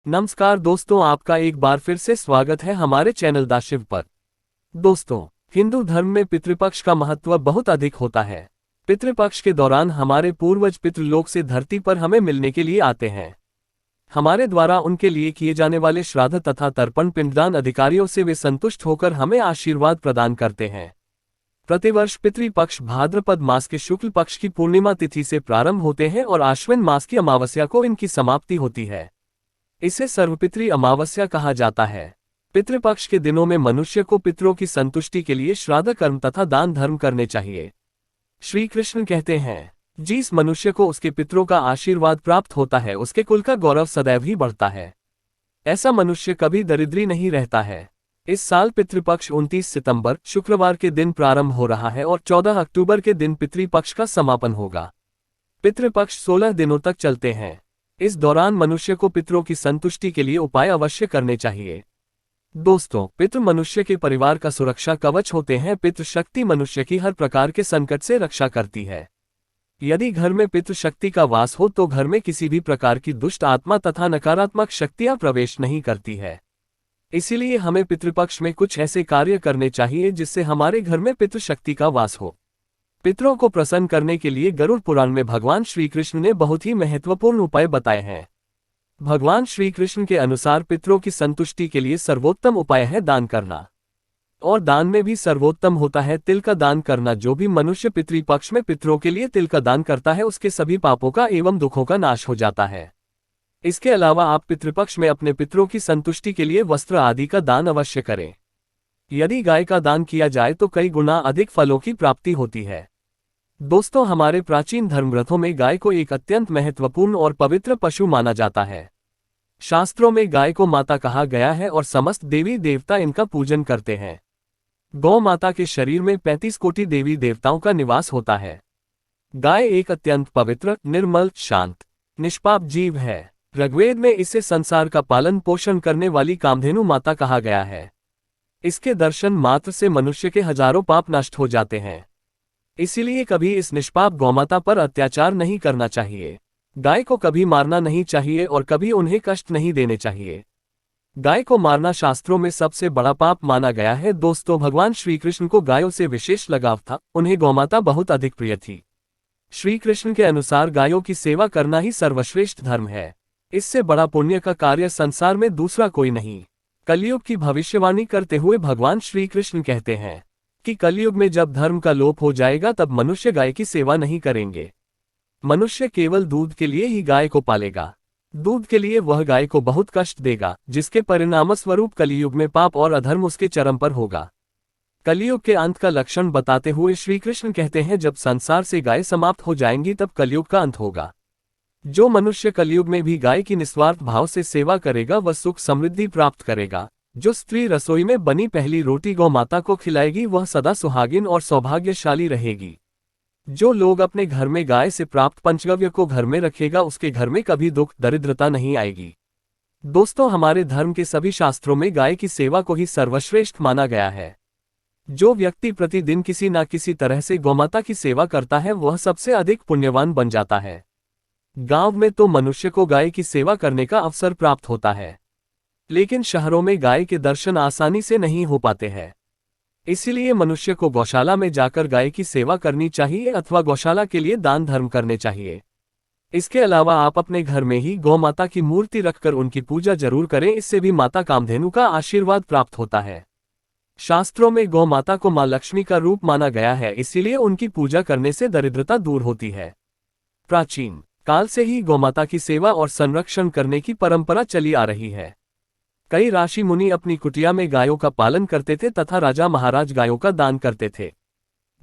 नमस्कार दोस्तों, आपका एक बार फिर से स्वागत है हमारे चैनल दा शिव पर। दोस्तों, हिंदू धर्म में पितृपक्ष का महत्व बहुत अधिक होता है। पितृपक्ष के दौरान हमारे पूर्वज पितृलोक से धरती पर हमें मिलने के लिए आते हैं। हमारे द्वारा उनके लिए किए जाने वाले श्राद्ध तथा तर्पण पिंडदान अधिकारियों से वे संतुष्ट होकर हमें आशीर्वाद प्रदान करते हैं। प्रतिवर्ष पितृपक्ष भाद्रपद मास के शुक्ल पक्ष की पूर्णिमा तिथि से प्रारंभ होते हैं और आश्विन मास की अमावस्या को इनकी समाप्ति होती है। इसे सर्वपितृ अमावस्या कहा जाता है। पितृपक्ष के दिनों में मनुष्य को पितरों की संतुष्टि के लिए श्राद्ध कर्म तथा दान धर्म करने चाहिए। श्री कृष्ण कहते हैं, जिस मनुष्य को उसके पितरों का आशीर्वाद प्राप्त होता है उसके कुल का गौरव सदैव ही बढ़ता है। ऐसा मनुष्य कभी दरिद्री नहीं रहता है। इस साल पितृपक्ष 29 सितंबर शुक्रवार के दिन प्रारंभ हो रहा है और 14 अक्टूबर के दिन पितृपक्ष का समापन होगा। पितृपक्ष 16 दिनों तक चलते हैं। इस दौरान मनुष्य को पितरों की संतुष्टि के लिए उपाय अवश्य करने चाहिए। दोस्तों, पितृ मनुष्य के परिवार का सुरक्षा कवच होते हैं। पितृ शक्ति मनुष्य की हर प्रकार के संकट से रक्षा करती है। यदि घर में पितृ शक्ति का वास हो तो घर में किसी भी प्रकार की दुष्ट आत्मा तथा नकारात्मक शक्तियां प्रवेश नहीं करती है। इसीलिए हमें पितृपक्ष में कुछ ऐसे कार्य करने चाहिए जिससे हमारे घर में पितृ शक्ति का वास हो। पितरों को प्रसन्न करने के लिए गरुड़ पुराण में भगवान श्री कृष्ण ने बहुत ही महत्वपूर्ण उपाय बताए हैं। भगवान श्री कृष्ण के अनुसार पितरों की संतुष्टि के लिए सर्वोत्तम उपाय है दान करना। और दान में भी सर्वोत्तम होता है तिल का दान करना। जो भी मनुष्य पितृपक्ष में पितरों के लिए तिल का दान करता है उसके सभी पापों का एवं दुखों का नाश हो जाता है। इसके अलावा आप पितृपक्ष में अपने पितरों की संतुष्टि के लिए वस्त्र आदि का दान अवश्य करें। यदि गाय का दान किया जाए तो कई गुना अधिक फलों की प्राप्ति होती है। दोस्तों, हमारे प्राचीन धर्मग्रंथों में गाय को एक अत्यंत महत्वपूर्ण और पवित्र पशु माना जाता है। शास्त्रों में गाय को माता कहा गया है और समस्त देवी देवता इनका पूजन करते हैं। गौ माता के शरीर में 35 कोटि देवी देवताओं का निवास होता है। गाय एक अत्यंत पवित्र, निर्मल, शांत, निष्पाप जीव है। ऋग्वेद में इसे संसार का पालन पोषण करने वाली कामधेनु माता कहा गया है। इसके दर्शन मात्र से मनुष्य के हजारों पाप नष्ट हो जाते हैं। इसीलिए कभी इस निष्पाप गौमाता पर अत्याचार नहीं करना चाहिए। गाय को कभी मारना नहीं चाहिए और कभी उन्हें कष्ट नहीं देने चाहिए। गाय को मारना शास्त्रों में सबसे बड़ा पाप माना गया है। दोस्तों, भगवान श्री कृष्ण को गायों से विशेष लगाव था। उन्हें गौमाता बहुत अधिक प्रिय थी। श्री कृष्ण के अनुसार गायों की सेवा करना ही सर्वश्रेष्ठ धर्म है। इससे बड़ा पुण्य का कार्य संसार में दूसरा कोई नहीं। कलयुग की भविष्यवाणी करते हुए भगवान श्री कृष्ण कहते हैं कि कलयुग में जब धर्म का लोप हो जाएगा तब मनुष्य गाय की सेवा नहीं करेंगे। मनुष्य केवल दूध के लिए ही गाय को पालेगा। दूध के लिए वह गाय को बहुत कष्ट देगा, जिसके परिणामस्वरूप कलयुग में पाप और अधर्म उसके चरम पर होगा। कलयुग के अंत का लक्षण बताते हुए श्री कृष्ण कहते हैं, जब संसार से गाय समाप्त हो जाएंगी तब कलयुग का अंत होगा। जो मनुष्य कलयुग में भी गाय की निस्वार्थ भाव से सेवा करेगा वह सुख समृद्धि प्राप्त करेगा। जो स्त्री रसोई में बनी पहली रोटी गौ माता को खिलाएगी वह सदा सुहागिन और सौभाग्यशाली रहेगी। जो लोग अपने घर में गाय से प्राप्त पंचगव्य को घर में रखेगा उसके घर में कभी दुख दरिद्रता नहीं आएगी। दोस्तों, हमारे धर्म के सभी शास्त्रों में गाय की सेवा को ही सर्वश्रेष्ठ माना गया है। जो व्यक्ति प्रतिदिन किसी न किसी तरह से गौमाता की सेवा करता है वह सबसे अधिक पुण्यवान बन जाता है। गांव में तो मनुष्य को गाय की सेवा करने का अवसर प्राप्त होता है, लेकिन शहरों में गाय के दर्शन आसानी से नहीं हो पाते हैं। इसीलिए मनुष्य को गौशाला में जाकर गाय की सेवा करनी चाहिए अथवा गौशाला के लिए दान धर्म करने चाहिए। इसके अलावा आप अपने घर में ही गौ माता की मूर्ति रखकर उनकी पूजा जरूर करें। इससे भी माता कामधेनु का आशीर्वाद प्राप्त होता है। शास्त्रों में गौ माता को मां लक्ष्मी का रूप माना गया है, इसीलिए उनकी पूजा करने से दरिद्रता दूर होती है। प्राचीन काल से ही गौमाता की सेवा और संरक्षण करने की परंपरा चली आ रही है। कई ऋषि मुनि अपनी कुटिया में गायों का पालन करते थे तथा राजा महाराज गायों का दान करते थे।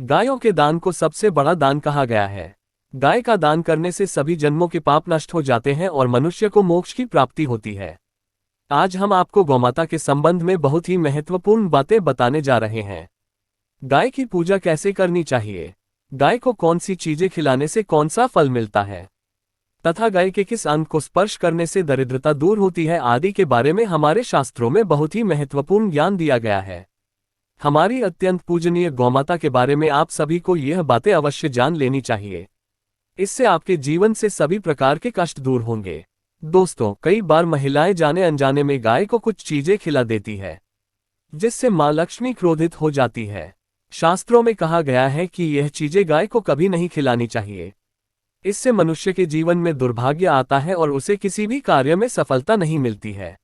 गायों के दान को सबसे बड़ा दान कहा गया है। गाय का दान करने से सभी जन्मों के पाप नष्ट हो जाते हैं और मनुष्य को मोक्ष की प्राप्ति होती है। आज हम आपको गौमाता के संबंध में बहुत ही महत्वपूर्ण बातें बताने जा रहे हैं। गाय की पूजा कैसे करनी चाहिए, गाय को कौन सी चीजें खिलाने से कौन सा फल मिलता है तथा गाय के किस अंग को स्पर्श करने से दरिद्रता दूर होती है आदि के बारे में हमारे शास्त्रों में बहुत ही महत्वपूर्ण ज्ञान दिया गया है। हमारी अत्यंत पूजनीय गौमाता के बारे में आप सभी को यह बातें अवश्य जान लेनी चाहिए। इससे आपके जीवन से सभी प्रकार के कष्ट दूर होंगे। दोस्तों, कई बार महिलाएं जाने अनजाने में गाय को कुछ चीजें खिला देती है, जिससे मां लक्ष्मी क्रोधित हो जाती है। शास्त्रों में कहा गया है कि यह चीजें गाय को कभी नहीं खिलानी चाहिए। इससे मनुष्य के जीवन में दुर्भाग्य आता है और उसे किसी भी कार्य में सफलता नहीं मिलती है।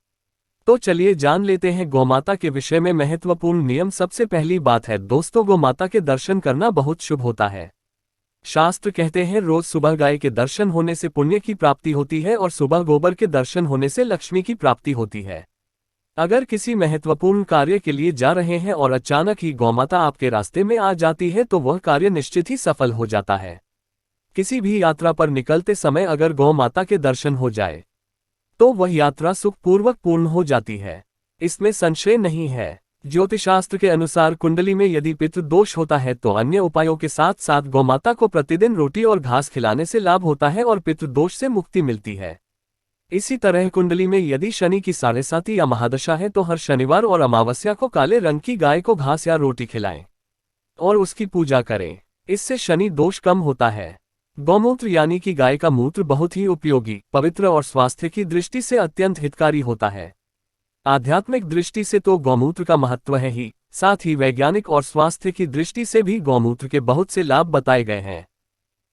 तो चलिए जान लेते हैं गौमाता के विषय में महत्वपूर्ण नियम। सबसे पहली बात है दोस्तों, गौमाता के दर्शन करना बहुत शुभ होता है। शास्त्र कहते हैं रोज सुबह गाय के दर्शन होने से पुण्य की प्राप्ति होती है और सुबह गोबर के दर्शन होने से लक्ष्मी की प्राप्ति होती है। अगर किसी महत्वपूर्ण कार्य के लिए जा रहे हैं और अचानक ही गौमाता आपके रास्ते में आ जाती है तो वह कार्य निश्चित ही सफल हो जाता है। किसी भी यात्रा पर निकलते समय अगर गौ माता के दर्शन हो जाए तो वह यात्रा सुखपूर्वक पूर्ण हो जाती है, इसमें संशय नहीं है। ज्योतिषशास्त्र के अनुसार कुंडली में यदि पितृ दोष होता है तो अन्य उपायों के साथ साथ गौमाता को प्रतिदिन रोटी और घास खिलाने से लाभ होता है और पितृ दोष से मुक्ति मिलती है। इसी तरह कुंडली में यदि शनि की 7.5 या महादशा है तो हर शनिवार और अमावस्या को काले रंग की गाय को घास या रोटी खिलाएं और उसकी पूजा करें। इससे शनि दोष कम होता है। गौमूत्र यानी कि गाय का मूत्र बहुत ही उपयोगी, पवित्र और स्वास्थ्य की दृष्टि से अत्यंत हितकारी होता है। आध्यात्मिक दृष्टि से तो गौमूत्र का महत्व है ही, साथ ही वैज्ञानिक और स्वास्थ्य की दृष्टि से भी गौमूत्र के बहुत से लाभ बताए गए हैं।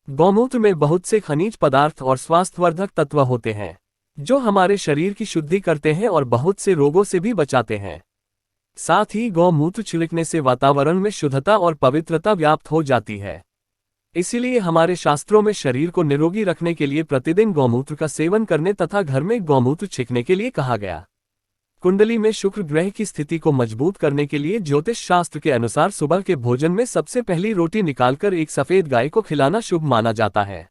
गौमूत्र में बहुत से खनिज पदार्थ और स्वास्थ्यवर्धक तत्व होते हैं जो हमारे शरीर की शुद्धि करते हैं और बहुत से रोगों से भी बचाते हैं। साथ ही गौमूत्र छिड़कने से वातावरण में शुद्धता और पवित्रता व्याप्त हो जाती है। इसीलिए हमारे शास्त्रों में शरीर को निरोगी रखने के लिए प्रतिदिन गौमूत्र का सेवन करने तथा घर में गौमूत्र छिड़कने के लिए कहा गया। कुंडली में शुक्र ग्रह की स्थिति को मजबूत करने के लिए ज्योतिष शास्त्र के अनुसार सुबह के भोजन में सबसे पहली रोटी निकालकर एक सफेद गाय को खिलाना शुभ माना जाता है।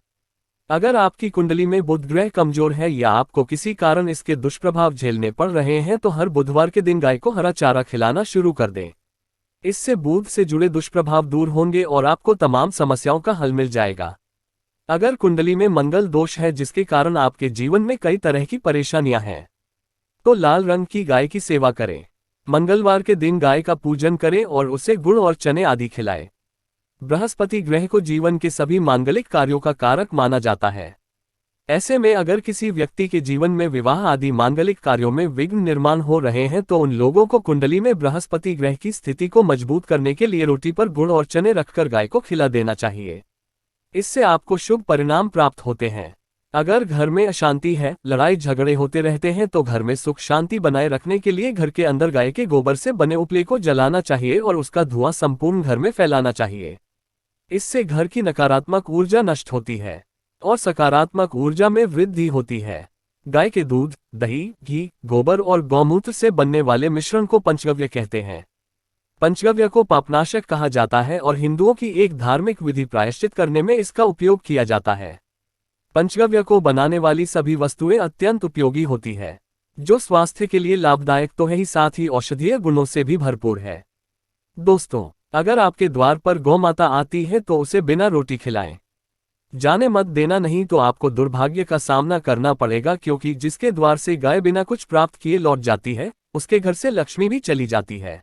अगर आपकी कुंडली में बुध ग्रह कमजोर है या आपको किसी कारण इसके दुष्प्रभाव झेलने पड़ रहे हैं तो हर बुधवार के दिन गाय को हरा चारा खिलाना शुरू कर दें। इससे बुध से जुड़े दुष्प्रभाव दूर होंगे और आपको तमाम समस्याओं का हल मिल जाएगा। अगर कुंडली में मंगल दोष है जिसके कारण आपके जीवन में कई तरह की परेशानियां हैं तो लाल रंग की गाय की सेवा करें। मंगलवार के दिन गाय का पूजन करें और उसे गुड़ और चने आदि खिलाएं। बृहस्पति ग्रह को जीवन के सभी मांगलिक कार्यों का कारक माना जाता है। ऐसे में अगर किसी व्यक्ति के जीवन में विवाह आदि मांगलिक कार्यों में विघ्न निर्माण हो रहे हैं तो उन लोगों को कुंडली में बृहस्पति ग्रह की स्थिति को मजबूत करने के लिए रोटी पर गुड़ और चने रखकर गाय को खिला देना चाहिए। इससे आपको शुभ परिणाम प्राप्त होते हैं। अगर घर में अशांति है, लड़ाई झगड़े होते रहते हैं तो घर में सुख शांति बनाए रखने के लिए घर के अंदर गाय के गोबर से बने उपले को जलाना चाहिए और उसका धुआं संपूर्ण घर में फैलाना चाहिए। इससे घर की नकारात्मक ऊर्जा नष्ट होती है और सकारात्मक ऊर्जा में वृद्धि होती है। गाय के दूध, दही, घी, गोबर और गौमूत्र से बनने वाले मिश्रण को पंचगव्य कहते हैं। पंचगव्य को पापनाशक कहा जाता है और हिंदुओं की एक धार्मिक विधि प्रायश्चित करने में इसका उपयोग किया जाता है। पंचगव्य को बनाने वाली सभी वस्तुएं अत्यंत उपयोगी होती है, जो स्वास्थ्य के लिए लाभदायक तो है ही साथ ही औषधीय गुणों से भी भरपूर है। दोस्तों, अगर आपके द्वार पर गौ माता आती है तो उसे बिना रोटी खिलाएं जाने मत देना, नहीं तो आपको दुर्भाग्य का सामना करना पड़ेगा, क्योंकि जिसके द्वार से गाय बिना कुछ प्राप्त किए लौट जाती है उसके घर से लक्ष्मी भी चली जाती है।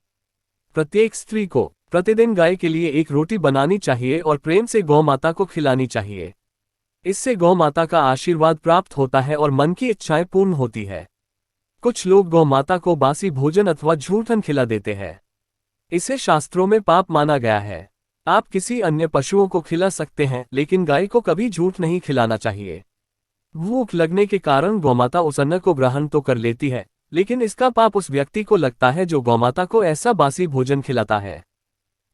प्रत्येक स्त्री को प्रतिदिन गाय के लिए एक रोटी बनानी चाहिए और प्रेम से गौ माता को खिलानी चाहिए। इससे गौ माता का आशीर्वाद प्राप्त होता है और मन की इच्छाएं पूर्ण होती है। कुछ लोग गौ माता को बासी भोजन अथवा झूठन खिला देते हैं। इसे शास्त्रों में पाप माना गया है। आप किसी अन्य पशुओं को खिला सकते हैं लेकिन गाय को कभी झूठ नहीं खिलाना चाहिए। भूख लगने के कारण गौमाता उस अन्न को ग्रहण तो कर लेती है, लेकिन इसका पाप उस व्यक्ति को लगता है जो गौमाता को ऐसा बासी भोजन खिलाता है।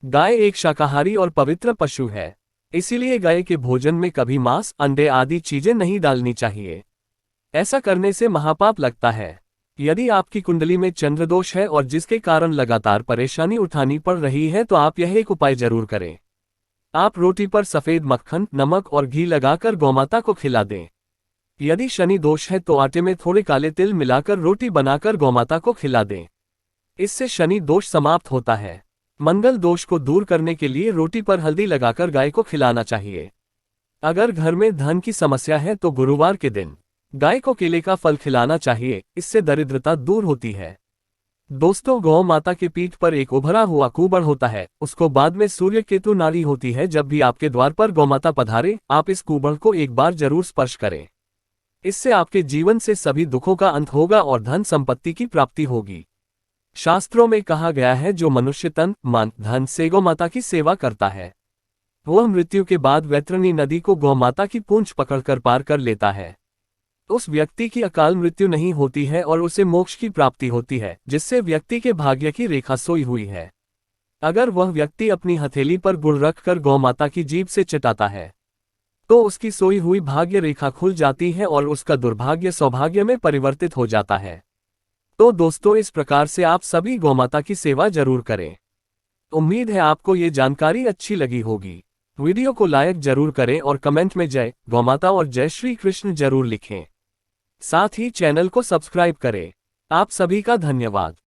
गाय एक शाकाहारी और पवित्र पशु है, इसीलिए गाय के भोजन में कभी मांस, अंडे आदि चीजें नहीं डालनी चाहिए। ऐसा करने से महापाप लगता है। यदि आपकी कुंडली में चंद्रदोष है और जिसके कारण लगातार परेशानी उठानी पड़ रही है तो आप यह एक उपाय जरूर करें। आप रोटी पर सफेद मक्खन, नमक और घी लगाकर गौमाता को खिला दें। यदि शनि दोष है तो आटे में थोड़े काले तिल मिलाकर रोटी बनाकर गौमाता को खिला दें। इससे शनि दोष समाप्त होता है। मंगल दोष को दूर करने के लिए रोटी पर हल्दी लगाकर गाय को खिलाना चाहिए। अगर घर में धन की समस्या है तो गुरुवार के दिन गाय को केले का फल खिलाना चाहिए, इससे दरिद्रता दूर होती है। दोस्तों, गौ माता के पीठ पर एक उभरा हुआ कुबड़ होता है, उसको बाद में सूर्य केतु नाड़ी होती है। जब भी आपके द्वार पर गौमाता पधारे आप इस कुबड़ को एक बार जरूर स्पर्श करें। इससे आपके जीवन से सभी दुखों का अंत होगा और धन संपत्ति की प्राप्ति होगी। शास्त्रों में कहा गया है, जो मनुष्य तन मन धन से गौमाता की सेवा करता है, वह मृत्यु के बाद वैतरणी नदी को गौमाता की पूंछ पकड़कर पार कर लेता है। उस व्यक्ति की अकाल मृत्यु नहीं होती है और उसे मोक्ष की प्राप्ति होती है, जिससे व्यक्ति के भाग्य की रेखा सोई हुई है। अगर वह व्यक्ति अपनी हथेली पर गुड़ रखकर गौमाता की जीभ से चटाता है, तो उसकी सोई हुई भाग्य रेखा खुल जाती है और उसका दुर्भाग्य सौभाग्य में परिवर्तित हो जाता है। तो दोस्तों, इस प्रकार से आप सभी गौमाता की सेवा जरूर करें। उम्मीद है आपको ये जानकारी अच्छी लगी होगी। वीडियो को लाइक जरूर करें और कमेंट में जय गौमाता और जय श्री कृष्ण जरूर लिखें। साथ ही चैनल को सब्सक्राइब करें। आप सभी का धन्यवाद।